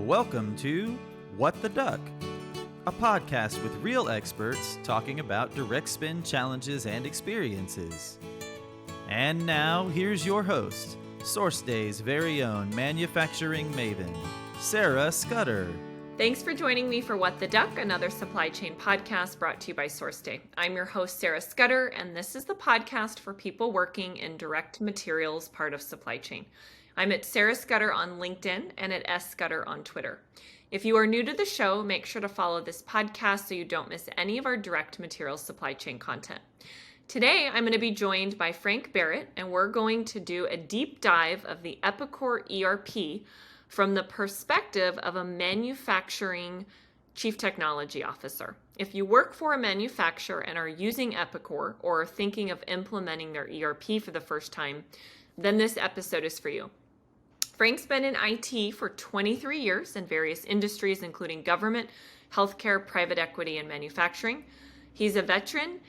Welcome to What the Duck, a podcast with real experts talking about direct spin challenges and experiences. And now, here's your host, SourceDay's very own manufacturing maven, Sarah Scudder. Thanks for joining me for What the Duck, another supply chain podcast brought to you by SourceDay. I'm your host, Sarah Scudder, and this is the podcast for people working in direct materials part of supply chain. I'm at Sarah Scudder on LinkedIn and at S Scudder on Twitter. If you are new to the show, make sure to follow this podcast so you don't miss any of our direct materials supply chain content. Today, I'm going to be joined by Frank Barrett, and we're going to do a deep dive of the Epicor ERP from the perspective of a manufacturing chief technology officer. If you work for a manufacturer and are using Epicor or are thinking of implementing their ERP for the first time, then this episode is for you. Frank's been in IT for 23 years in various industries, including government, healthcare, private equity, and manufacturing. He's a veteran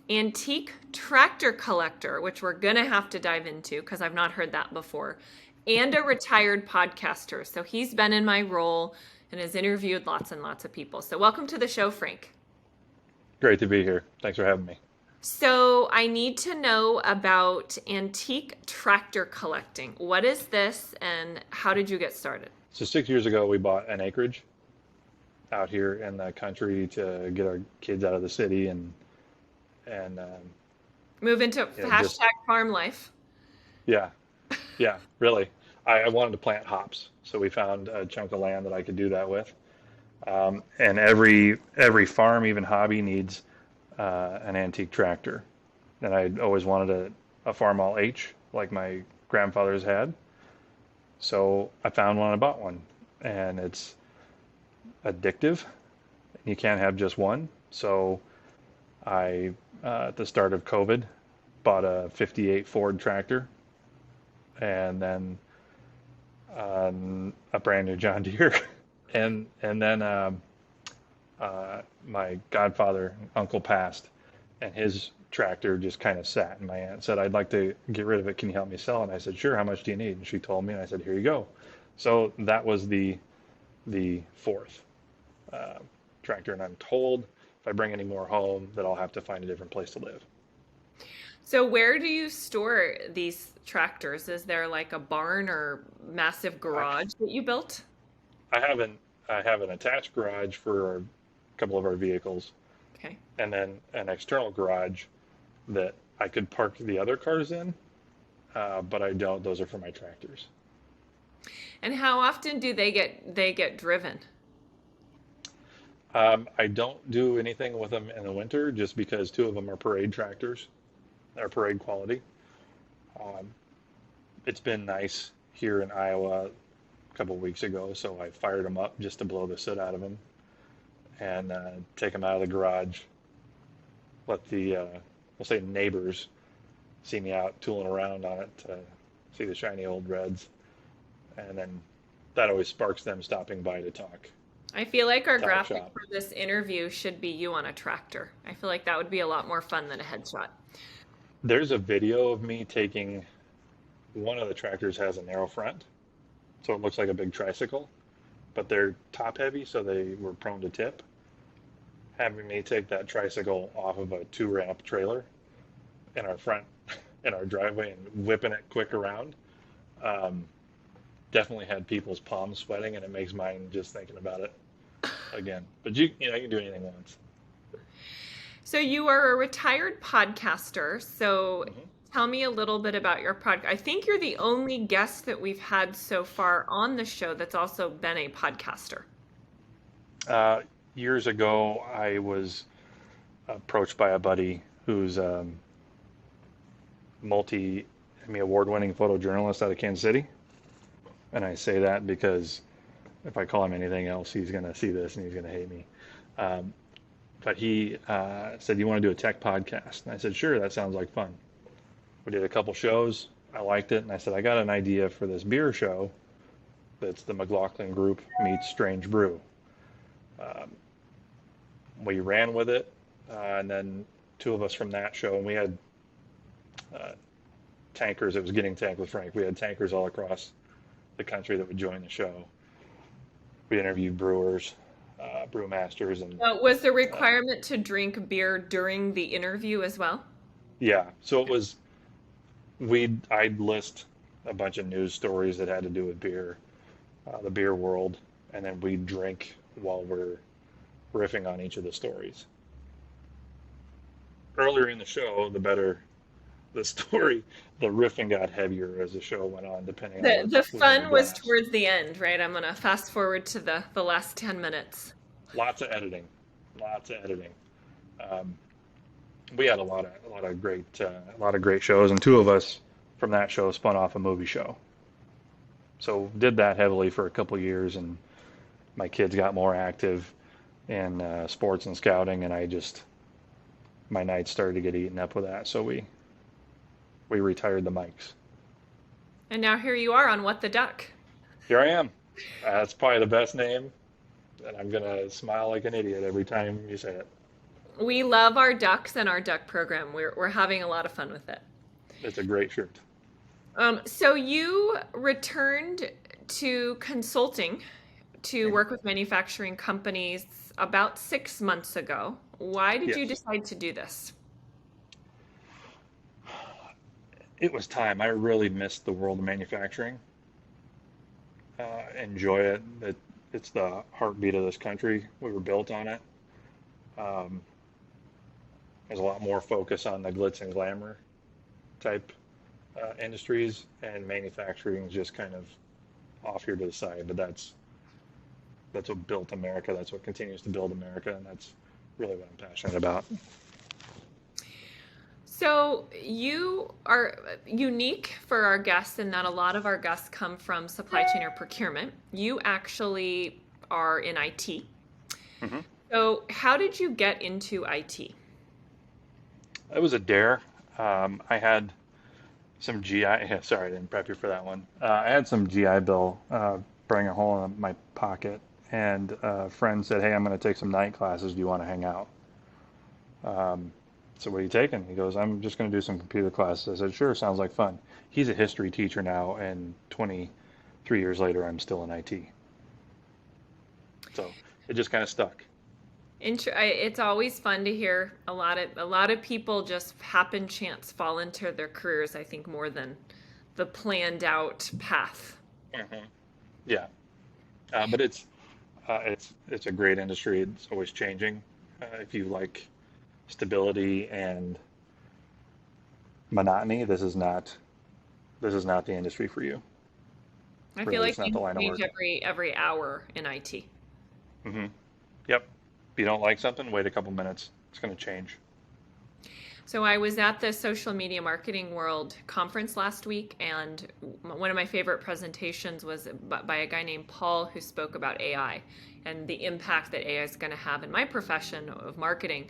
antique tractor collector, which we're going to have to dive into because I've not heard that before, and a retired podcaster. So he's been in my role and has interviewed lots and lots of people. So welcome to the show, Frank. Great to be here. Thanks for having me. So I need to know about antique tractor collecting. What is this and how did you get started? So 6 years ago, we bought an acreage out here in the country to get our kids out of the city and move into farm life. Yeah, really. I wanted to plant hops, so we found a chunk of land that I could do that with. And every farm, even hobby, needs an antique tractor. And I always wanted a farm all H like my grandfathers had. So I found one and I bought one. And it's addictive. You can't have just one. So I, at the start of COVID, bought a 58 Ford tractor and then a brand new John Deere. and then my godfather, uncle passed, and his tractor just kind of sat. And my aunt said, "I'd like to get rid of it. Can you help me sell it?" And I said, "Sure. How much do you need?" And she told me, and I said, "Here you go." So that was the fourth tractor. And I'm told if I bring any more home that I'll have to find a different place to live. So where do you store these tractors? Is there like a barn or massive garage that you built? I have an attached garage for a couple of our vehicles. Okay. And then an external garage that I could park the other cars in, but I don't. Those are for my tractors. And how often do they get driven? I don't do anything with them in the winter just because two of them are parade tractors. They're parade quality. It's been nice here in Iowa a couple of weeks ago, so I fired them up just to blow the soot out of them and take them out of the garage. Let the, we'll say neighbors see me out tooling around on it to see the shiny old reds. And then that always sparks them stopping by to talk. I feel like our graphic shop. for this interview should be you on a tractor. I feel like that would be a lot more fun than a headshot. There's a video of me taking, one of the tractors has a narrow front, so it looks like a big tricycle, but they're top heavy, so they were prone to tip. Having me take that tricycle off of a 2-ramp trailer in our front, in our driveway, and whipping it quick around, definitely had people's palms sweating, and it makes mine just thinking about it again. But you can do anything once. So you are a retired podcaster. So Tell me a little bit about your podcast. I think you're the only guest that we've had so far on the show that's also been a podcaster. Years ago, I was approached by a buddy who's award-winning photojournalist out of Kansas City. And I say that because if I call him anything else, he's going to see this and he's going to hate me. But he said, "You want to do a tech podcast?" And I said, "Sure, that sounds like fun." We did a couple shows. I liked it. And I said, "I got an idea for this beer show that's the McLaughlin Group meets Strange Brew." We ran with it. And then two of us from that show, and we had tankers. It was Getting Tanked with Frank. We had tankers all across the country that would join the show. We interviewed brewers, brewmasters, and Was the uh, requirement to drink beer during the interview as well? yeah. So it was I'd list a bunch of news stories that had to do with beer, the beer world, and then we'd drink while we're riffing on each of the stories. Earlier in the show, the better the story, the riffing got heavier as the show went on, depending on The what the was in the fun was glass. towards the end, right? I'm gonna fast forward to the last 10 minutes. Lots of editing, lots of editing. Um, we had a lot of great shows, and two of us from that show spun off a movie show. So did that heavily for a couple of years, and my kids got more active in sports and scouting, and my nights started to get eaten up with that. So we retired the mics. And now here you are on What the Duck. Here I am. That's probably the best name, and I'm gonna smile like an idiot every time you say it. We love our ducks and our duck program. We're having a lot of fun with it. It's a great shirt. So you returned to consulting to work with manufacturing companies about 6 months ago. Why did you Yes, decide to do this? it was time. I really missed the world of manufacturing. Enjoy it. It's the heartbeat of this country. We were built on it. Um, there's a lot more focus on the glitz and glamour type industries, and manufacturing is just kind of off here to the side. But that's what built America. That's what continues to build America, and that's really what I'm passionate about. So you are unique for our guests in that a lot of our guests come from supply chain or procurement. You actually are in IT. Hmm. So how did you get into IT? It was a dare. I had some GI. Yeah, sorry, I didn't prep you for that one. I had some GI Bill burning a hole in my pocket, and a friend said, "Hey, I'm going to take some night classes. Do you want to hang out?" Um, so what are you taking? He goes, "I'm just going to do some computer classes." I said, "Sure, sounds like fun." He's a history teacher now, and 23 years later, I'm still in IT. So it just kind of stuck. It's always fun to hear a lot of people just happen chance fall into their careers, I think, more than the planned out path. Hmm. Yeah, but it's a great industry. It's always changing. If you like stability and monotony, this is not the industry for you. I feel Really, like it's not the things line of change work. every hour in IT. Hmm. Yep. If you don't like something, wait a couple minutes. It's going to change. So I was at the Social Media Marketing World conference last week, and one of my favorite presentations was by a guy named Paul who spoke about AI and the impact that AI is going to have in my profession of marketing.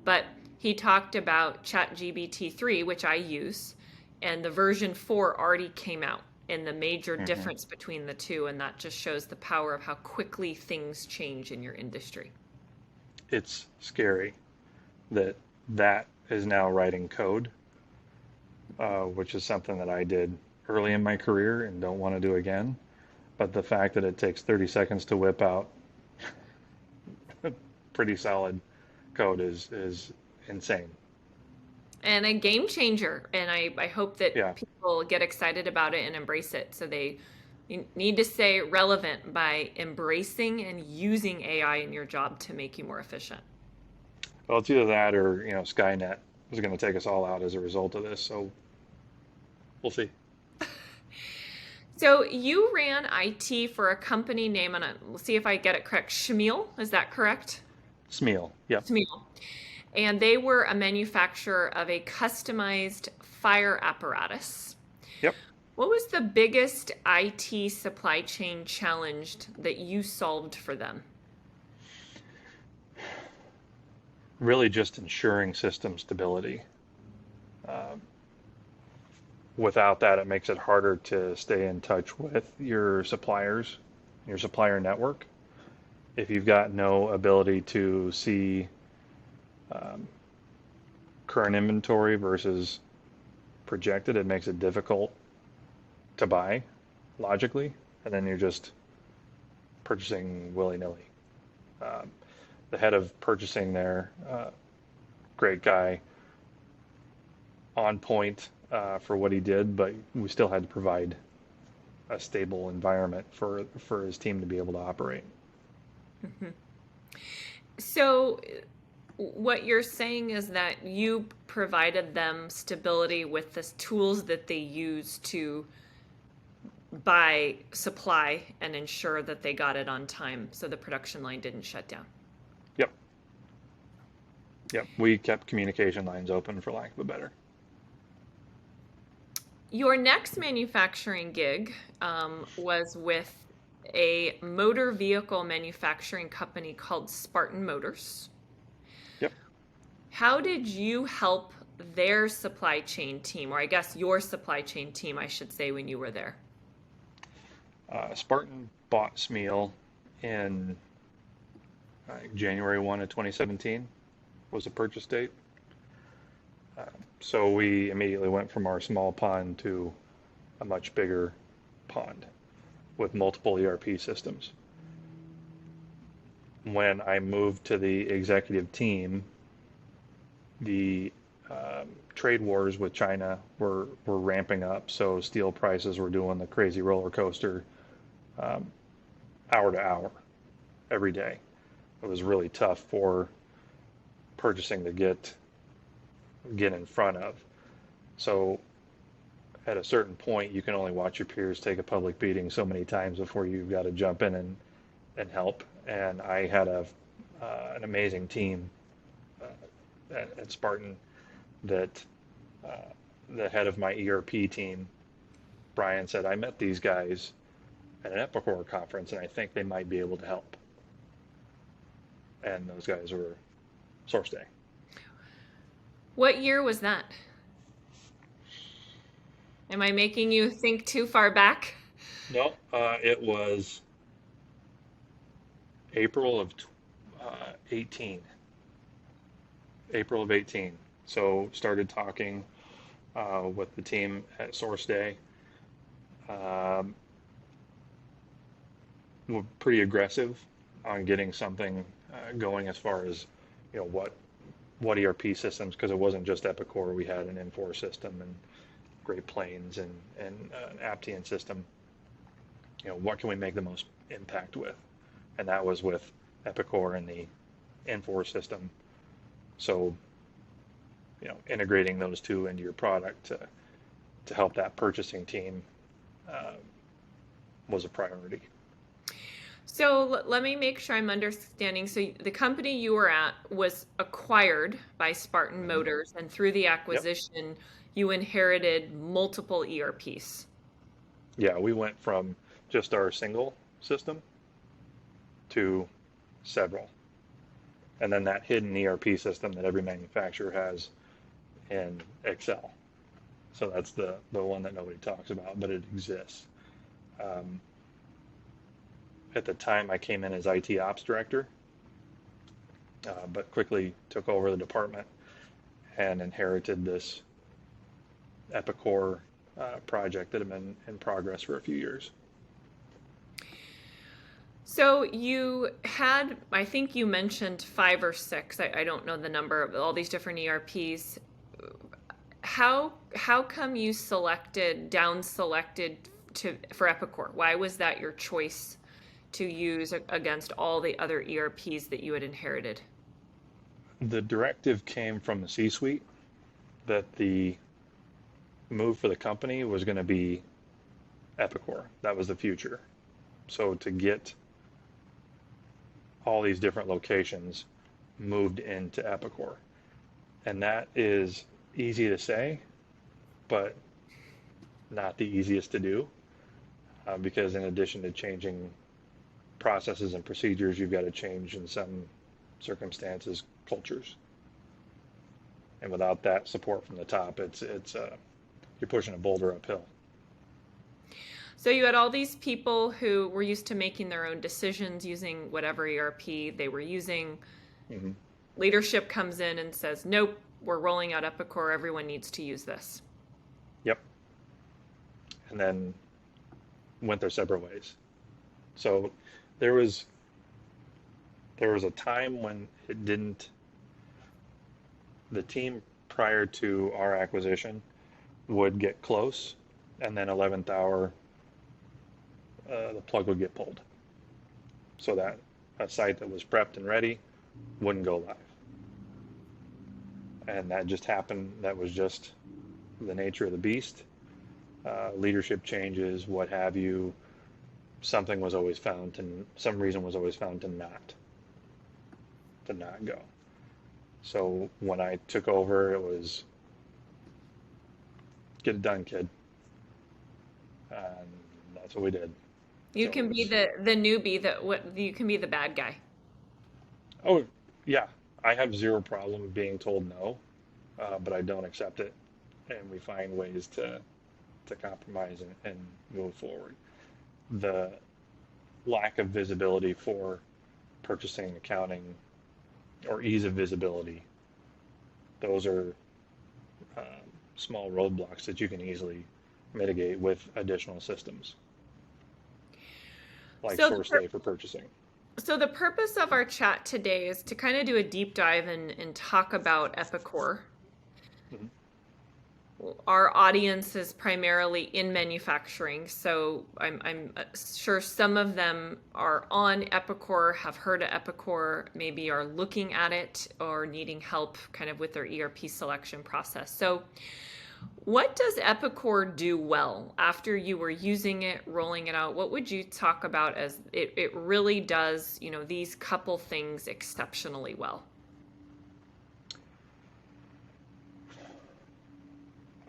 But he talked about ChatGPT 3, which I use, and the version 4 already came out, and the major Hmm. difference between the two, and that just shows the power of how quickly things change in your industry. It's scary that that is now writing code, which is something that I did early in my career and don't want to do again. But the fact that it takes 30 seconds to whip out pretty solid code is insane. And a game changer. And I hope that Yeah. people get excited about it and embrace it. So you need to stay relevant by embracing and using AI in your job to make you more efficient. Well, it's either that or, Skynet is going to take us all out as a result of this. So we'll see. So you ran IT for a company name, and we'll see if I get it correct. Schmiel, is that correct? Smeal. Yep. Schmiel. And they were a manufacturer of a customized fire apparatus. Yep. What was the biggest IT supply chain challenge that you solved for them? Really just ensuring system stability. Um, Without that, it makes it harder to stay in touch with your suppliers, your supplier network. If you've got no ability to see um, current inventory versus projected, it makes it difficult to buy logically, and then you're just purchasing willy-nilly. The head of purchasing there, great guy, on point for what he did, but we still had to provide a stable environment for his team to be able to operate. Mm-hmm. So what you're saying is that you provided them stability with the tools that they use to buy supply and ensure that they got it on time so the production line didn't shut down. Yep. We kept communication lines open, for lack of a better. Your next manufacturing gig was with a motor vehicle manufacturing company called Spartan Motors. Yep. How did you help their supply chain team, or I guess your supply chain team, I should say, when you were there? Spartan bought Smeal in January 1 of 2017 was the purchase date. So we immediately went from our small pond to a much bigger pond with multiple ERP systems. When I moved to the executive team, the trade wars with China were ramping up, so steel prices were doing the crazy roller coaster hour to hour every day. It was really tough for purchasing to get in front of. So at a certain point, you can only watch your peers take a public beating so many times before you've got to jump in and help. And I had an amazing team at Spartan that the head of my ERP team, Brian, said, I met these guys at an Epicor conference and I think they might be able to help. And those guys were SourceDay. What year was that? Am I making you think too far back? No, it was April of 18. April of 18. So started talking with the team at SourceDay. We're pretty aggressive on getting something going as far as, what ERP systems, because it wasn't just Epicor. We had an Infor system and Great Plains and an Aptian system. What can we make the most impact with? And that was with Epicor and the Infor system. So, integrating those two into your product to help that purchasing team was a priority. So let me make sure I'm understanding. So the company you were at was acquired by Spartan Motors, and through the acquisition, you inherited multiple ERPs. Yeah, we went from just our single system to several. And then that hidden ERP system that every manufacturer has in Excel. So that's the one that nobody talks about, but it exists. At the time, I came in as IT Ops Director, but quickly took over the department and inherited this Epicor project that had been in progress for a few years. So you had, I think you mentioned 5 or 6, I don't know the number of all these different ERPs. How come you down selected for Epicor? Why was that your choice to use against all the other ERPs that you had inherited? The directive came from the C-suite that the move for the company was going to be Epicor. That was the future. So to get all these different locations moved into Epicor. And that is easy to say, but not the easiest to do, because in addition to changing processes and procedures, you've got to change, in some circumstances, cultures. And without that support from the top, it's you're pushing a boulder uphill. So you had all these people who were used to making their own decisions using whatever ERP they were using. Mm-hmm. Leadership comes in and says, nope, we're rolling out Epicor. Everyone needs to use this. Yep. And then went their separate ways. So There was a time when it didn't. The team prior to our acquisition would get close, and then 11th hour, the plug would get pulled, so that a site that was prepped and ready wouldn't go live. And that just happened. That was just the nature of the beast. Leadership changes, what have you. Something was always found, and some reason was always found to not go. So when I took over, it was get it done, kid, and that's what we did. You So can be the newbie, you can be the bad guy. Oh, yeah, I have zero problem being told no, but I don't accept it, and we find ways to compromise and move forward. The lack of visibility for purchasing, accounting, or ease of visibility, those are small roadblocks that you can easily mitigate with additional systems like SourceDay for purchasing. So the purpose of our chat today is to kind of do a deep dive and talk about Epicor. Mhm. Our audience is primarily in manufacturing, so I'm sure some of them are on Epicor, have heard of Epicor, maybe are looking at it or needing help kind of with their ERP selection process. So what does Epicor do well after you were using it, rolling it out? What would you talk about as it really does, these couple things exceptionally well?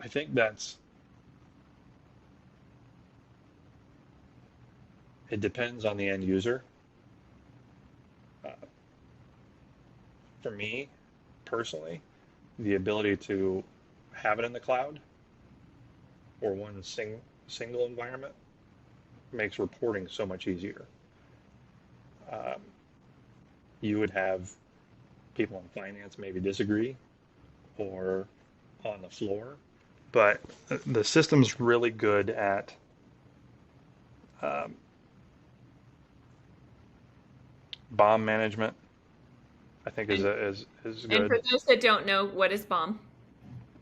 I think it depends on the end user. For me, personally, the ability to have it in the cloud or one single environment makes reporting so much easier. You would have people in finance maybe disagree or on the floor, but the system's really good at BOM management. I think is good. And for those that don't know, what is BOM?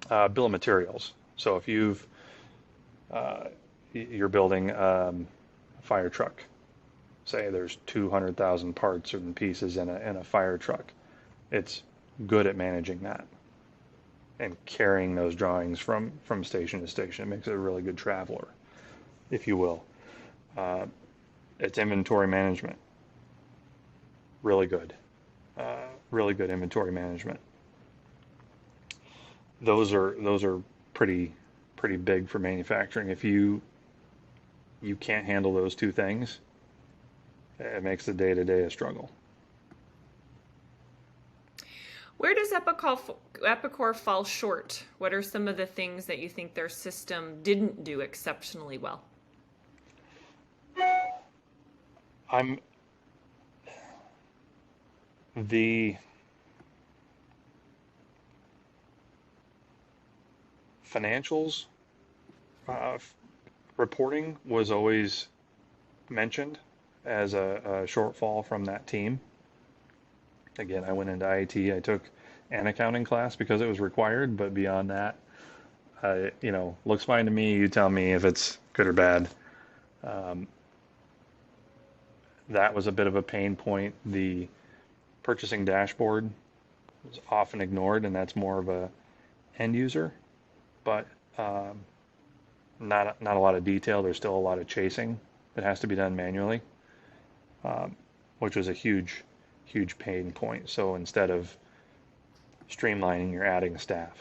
Bill of materials. So if you're building a fire truck, say there's 200,000 parts and pieces in a fire truck, it's good at managing that and carrying those drawings from station to station. It makes it a really good traveler, if you will. It's inventory management. Really good. Really good inventory management. Those are pretty big for manufacturing. If you can't handle those two things, it makes the day-to-day a struggle. Where does Epicor fall short? What are some of the things that you think their system didn't do exceptionally well? The financials reporting was always mentioned as a shortfall from that team. Again, I went into IT. I took an accounting class because it was required, but beyond that, looks fine to me. You tell me if it's good or bad. That was a bit of a pain point. The purchasing dashboard was often ignored, and that's more of a end user, but not a lot of detail. There's still a lot of chasing that has to be done manually, which was a huge pain point. So instead of streamlining, you're adding staff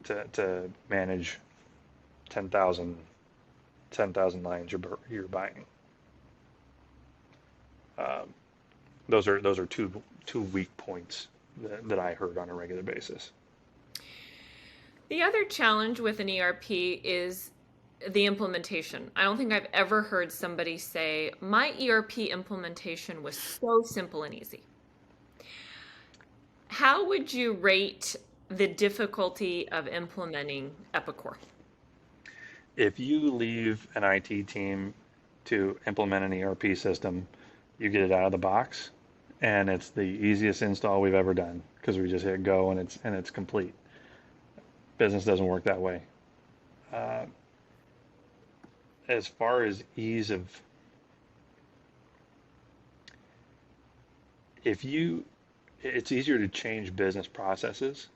to manage 10,000 lines you're buying. Those are two weak points that I heard on a regular basis. The other challenge with an ERP is the implementation. I don't think I've ever heard somebody say, my ERP implementation was so simple and easy. How would you rate the difficulty of implementing Epicor? If you leave an IT team to implement an ERP system. You get it out of the box, and it's the easiest install we've ever done because we just hit go and it's complete. Business doesn't work that way. As far as ease of, it's easier to change business processes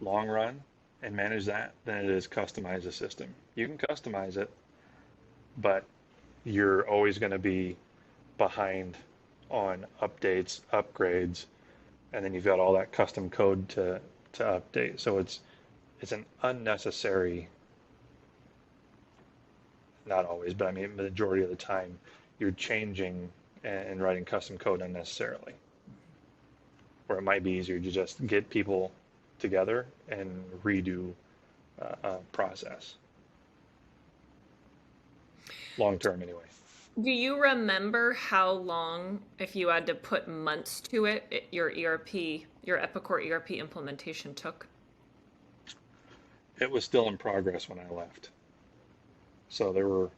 long run and manage that than it is customize a system. You can customize it, but you're always going to be behind on updates, upgrades, and then you've got all that custom code to update. So it's an unnecessary, not always, but I mean the majority of the time, you're changing and writing custom code unnecessarily. Where it might be easier to just get people together and redo a process. Long term, anyway. Do you remember how long, if you had to put months to it, your Epicor ERP implementation took? It was still in progress when I left. So there were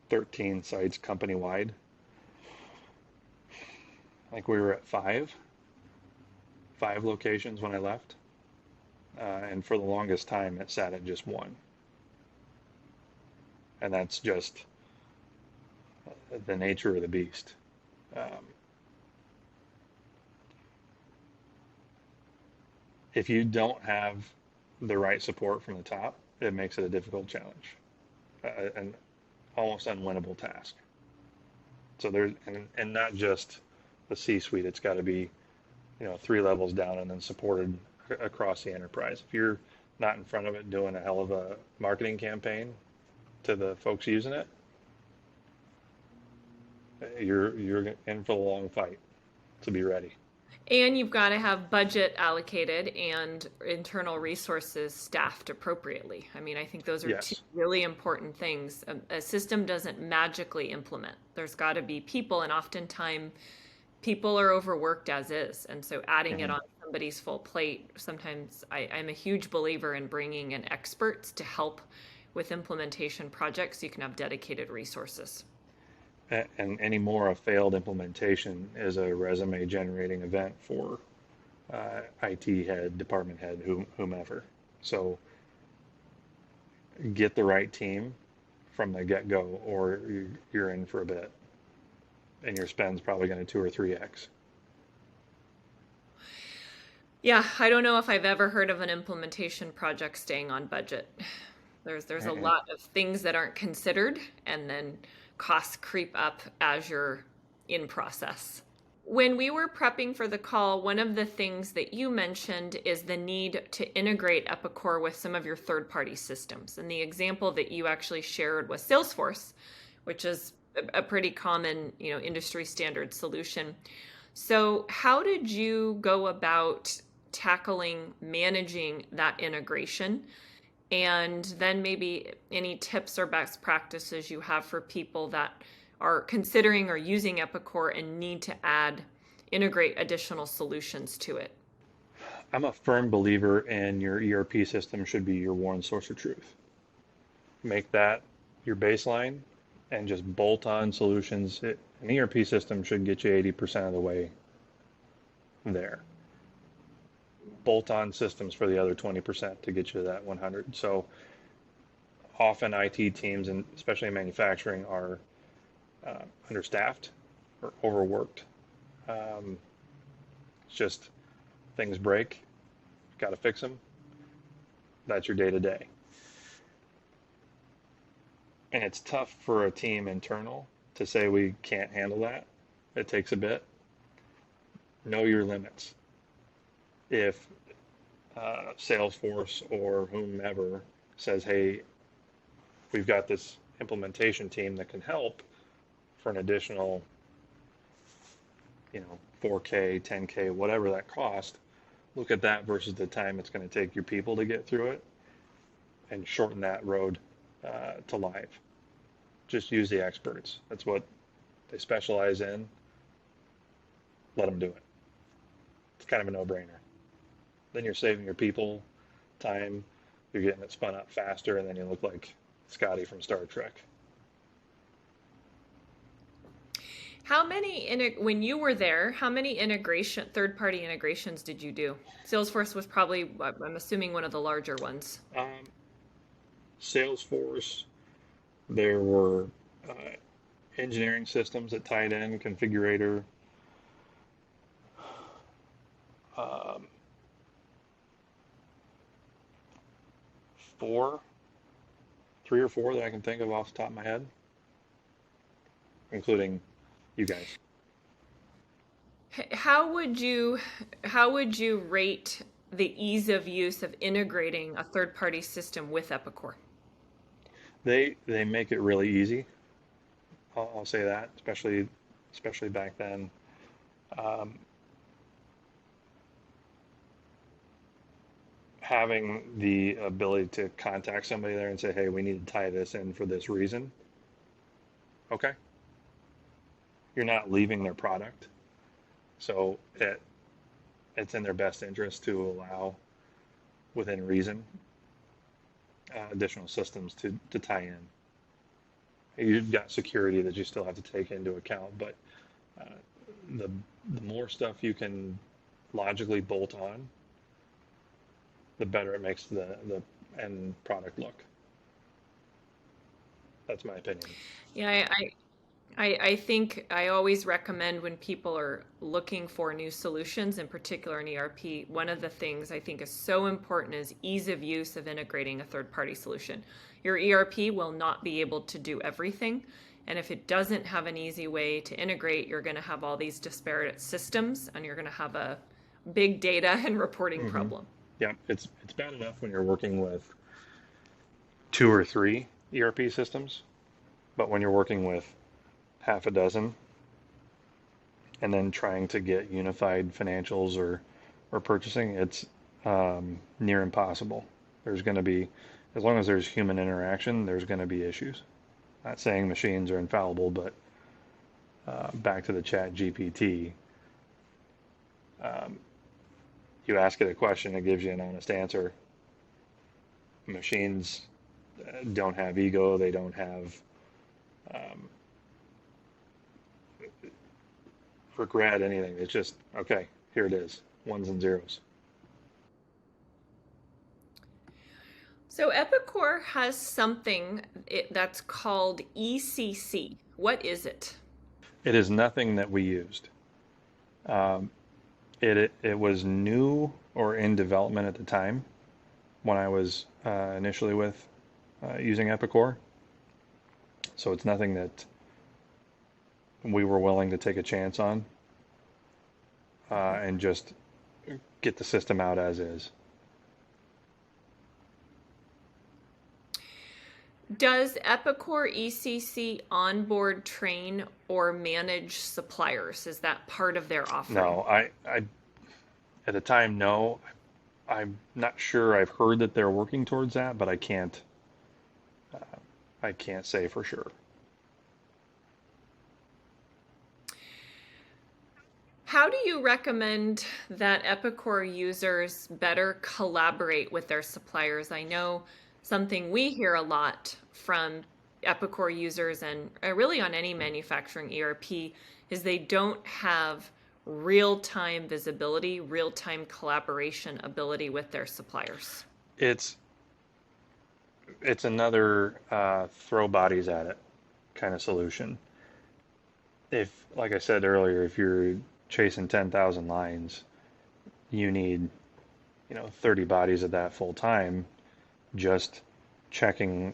13 sites company-wide. I think we were at five locations when I left. And for the longest time, it sat at just one. And that's just the nature of the beast. If you don't have the right support from the top, it makes it a difficult challenge, an almost unwinnable task. So there's, and not just the C-suite, it's got to be, 3 levels down and then supported across the enterprise. If you're not in front of it doing a hell of a marketing campaign to the folks using it, you're in for the long fight, to be ready. And you've got to have budget allocated and internal resources staffed appropriately. I mean, I think those are Yes. two really important things. A system doesn't magically implement. There's got to be people, and oftentimes people are overworked as is. And so adding it on somebody's full plate, sometimes I'm a huge believer in bringing in experts to help with implementation projects. You can have dedicated resources. And anymore, a failed implementation is a resume generating event for IT head, department head, whomever. So get the right team from the get-go, or you're in for a bit, and your spend's probably going to 2 or 3x. Yeah, I don't know if I've ever heard of an implementation project staying on budget. There's a lot of things that aren't considered, and then costs creep up as you're in process. When we were prepping for the call, one of the things that you mentioned is the need to integrate Epicor with some of your third-party systems. And the example that you actually shared was Salesforce, which is a pretty common, industry standard solution. So how did you go about tackling managing that integration? And then maybe any tips or best practices you have for people that are considering or using Epicor and need to integrate additional solutions to it. I'm a firm believer in your ERP system should be your one source of truth. Make that your baseline and just bolt on solutions. An ERP system should get you 80% of the way there. Bolt on systems for the other 20% to get you to that 100. So often IT teams, and especially in manufacturing, are understaffed or overworked. It's just things break, got to fix them. That's your day to day. And it's tough for a team internal to say we can't handle that. It takes a bit. Know your limits. If Salesforce or whomever says, hey, we've got this implementation team that can help for an additional, 4K, 10K, whatever that cost, look at that versus the time it's going to take your people to get through it and shorten that road to live. Just use the experts. That's what they specialize in. Let them do it. It's kind of a no-brainer. Then you're saving your people time, you're getting it spun up faster, and then you look like Scotty from Star Trek. When you were there, how many third-party integrations did you do? Salesforce was probably, I'm assuming, one of the larger ones. Salesforce, there were engineering systems that tied in, configurator, um, three or four that I can think of off the top of my head, including you guys. How would you rate the ease of use of integrating a third-party system with Epicor? They make it really easy. I'll say that, especially back then. Um, Having the ability to contact somebody there and say, "Hey, we need to tie this in for this reason." Okay, you're not leaving their product, so it's in their best interest to allow, within reason, additional systems to tie in. You've got security that you still have to take into account, but uh, the more stuff you can logically bolt on, the better it makes the end product look. That's my opinion. Yeah, I think I always recommend when people are looking for new solutions, in particular in ERP, one of the things I think is so important is ease of use of integrating a third-party solution. Your ERP will not be able to do everything, and if it doesn't have an easy way to integrate, you're going to have all these disparate systems, and you're going to have a big data and reporting problem. Yeah, it's bad enough when you're working with 2 or 3 ERP systems, but when you're working with half a dozen and then trying to get unified financials or purchasing, it's near impossible. There's going to be, as long as there's human interaction, there's going to be issues. Not saying machines are infallible, but back to the chat GPT, you ask it a question, it gives you an honest answer. Machines don't have ego, they don't have regret, anything. It's just, okay, here it is, ones and zeros. So Epicor has something that's called ECC. What is it? It is nothing that we used. Um, it was new or in development at the time when I was initially with using Epicor. So it's nothing that we were willing to take a chance on and just get the system out as is. Does Epicor ECC onboard, train, or manage suppliers? Is that part of their offering? No, I at the time, no. I'm not sure. I've heard that they're working towards that, but I can't say for sure. How do you recommend that Epicor users better collaborate with their suppliers? I know something we hear a lot from Epicor users and really on any manufacturing ERP is they don't have real-time visibility, real-time collaboration ability with their suppliers. It's another throw bodies at it kind of solution. If, like I said earlier, if you're chasing 10,000 lines, you need 30 bodies of that full time, just checking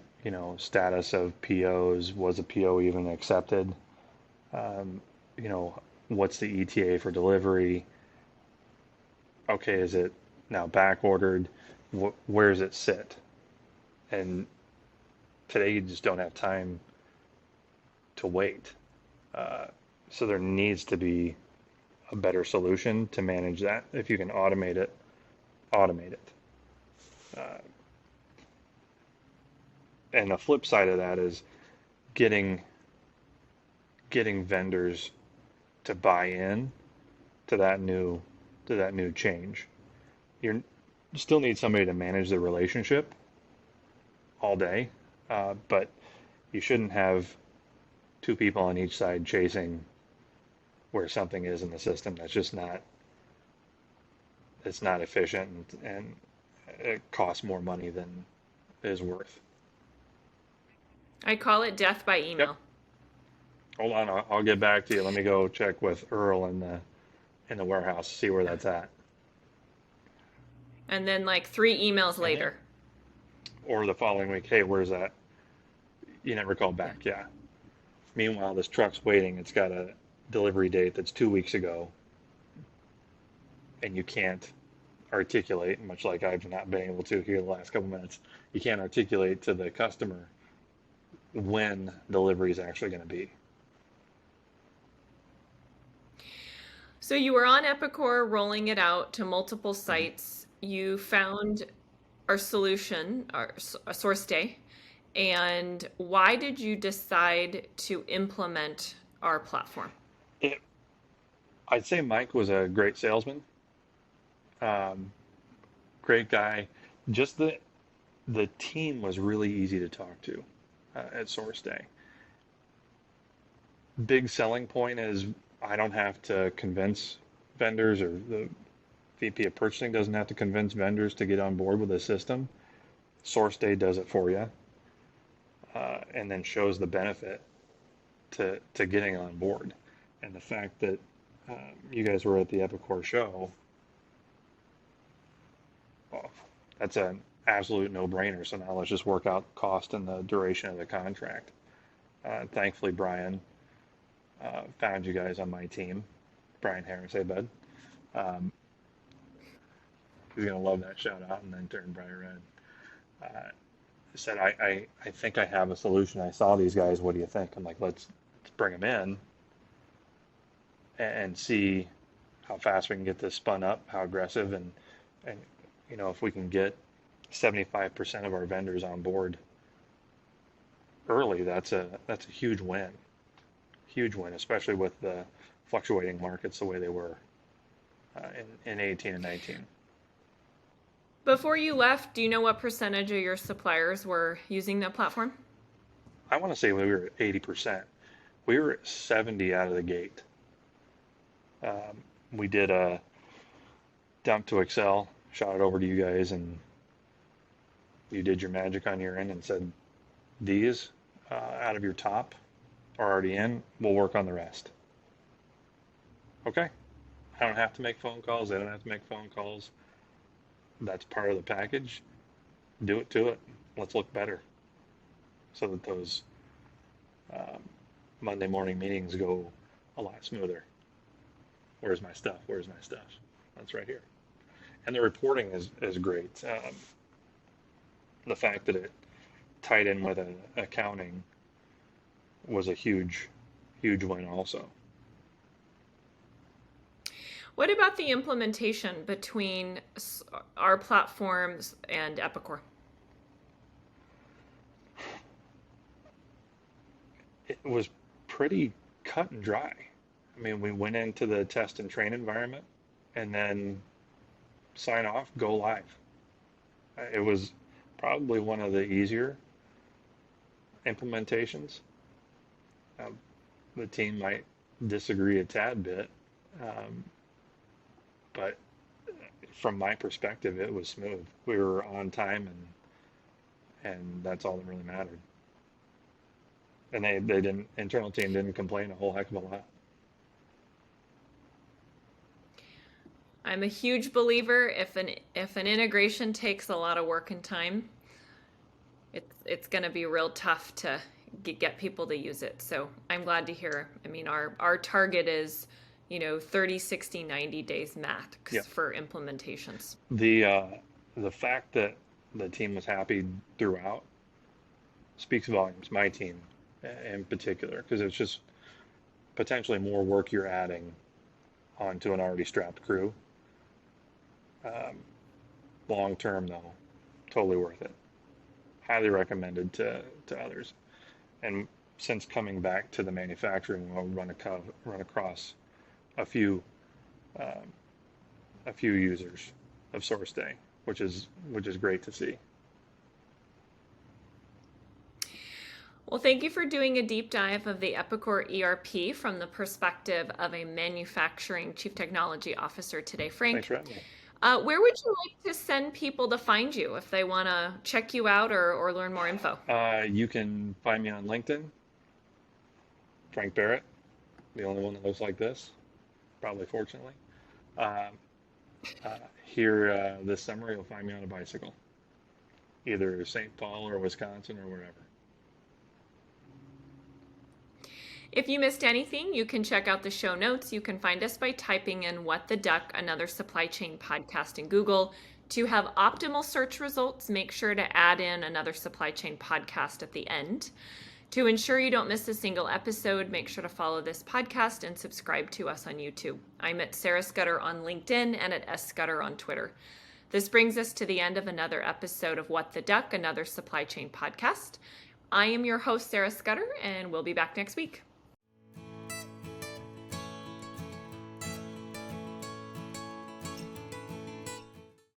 status of POs. Was a PO even accepted? What's the ETA for delivery? Okay, is it now back ordered? Where does it sit? And today you just don't have time to wait. So there needs to be a better solution to manage that. If you can automate it, automate it. And the flip side of that is getting vendors to buy in to that new change. You still need somebody to manage the relationship all day, but you shouldn't have 2 people on each side chasing where something is in the system that's just not, it's not efficient, and it costs more money than it is worth. I call it death by Yep. email. Hold on, I'll get back to you. Let me go check with Earl in the warehouse, see where that's at. And then like 3 emails later. Or the following week, hey, where's that? You never called back. Yeah. Meanwhile, this truck's waiting. It's got a delivery date that's 2 weeks ago, and you can't articulate, much like I've not been able to here the last couple minutes, you can't articulate to the customer when delivery is actually going to be. So you were on Epicor rolling it out to multiple sites. You found our solution, our SourceDay. And why did you decide to implement our platform? I'd say Mike was a great salesman, great guy. Just the team was really easy to talk to at SourceDay. Big selling point is I don't have to convince vendors, or the VP of purchasing doesn't have to convince vendors to get on board with the system. SourceDay does it for you, and then shows the benefit to getting on board. And the fact that you guys were at the Epicor show, well, that's an absolute no-brainer. So now let's just work out cost and the duration of the contract. Thankfully, Brian found you guys on my team. Brian Harris, hey bud. He's gonna love that shout out and then turn bright red. Said I think I have a solution. I saw these guys. What do you think? I'm like, let's bring them in and see how fast we can get this spun up, how aggressive, and you know, if we can get 75% of our vendors on board early, that's a huge win. Huge win, especially with the fluctuating markets the way they were in 18 and 19. Before you left, do you know what percentage of your suppliers were using that platform? I want to say we were at 80%. We were at 70 out of the gate. We did a dump to Excel, shot it over to you guys, and you did your magic on your end and said, these out of your top are already in. We'll work on the rest. Okay. I don't have to make phone calls. They don't have to make phone calls. That's part of the package. Do it to it. Let's look better, so that those Monday morning meetings go a lot smoother. Where's my stuff? Where's my stuff? That's right here. And the reporting is great. The fact that it tied in with accounting was a huge win also. What about the implementation between our platforms and Epicor? It was pretty cut and dry. I mean, we went into the test and train environment and then sign off, go live. It was probably one of the easier implementations. The team might disagree a tad bit, but from my perspective, it was smooth. We were on time, and that's all that really mattered. And they didn't, internal team didn't complain a whole heck of a lot. I'm a huge believer if an integration takes a lot of work and time, it's going to be real tough to get people to use it. So I'm glad to hear. I mean, our target is 30, 60, 90 days max for implementations. The fact that the team was happy throughout speaks volumes. My team in particular, because it's just potentially more work you're adding onto an already strapped crew. Long term though, totally worth it. Highly recommended to others. And since coming back to the manufacturing, we'll run across a few users of SourceDay, which is great to see. Well, thank you for doing a deep dive of the Epicor ERP from the perspective of a manufacturing chief technology officer today, Frank. Thanks for having me. Where would you like to send people to find you if they want to check you out or learn more info? You can find me on LinkedIn, Frank Barrett, the only one that looks like this, probably fortunately. Here this summer, you'll find me on a bicycle, either St. Paul or Wisconsin or wherever. If you missed anything, you can check out the show notes. You can find us by typing in What the Duck, another supply chain podcast in Google. To have optimal search results, make sure to add in another supply chain podcast at the end. To ensure you don't miss a single episode, make sure to follow this podcast and subscribe to us on YouTube. I'm at Sarah Scudder on LinkedIn and at S. Scudder on Twitter. This brings us to the end of another episode of What the Duck, another supply chain podcast. I am your host, Sarah Scudder, and we'll be back next week.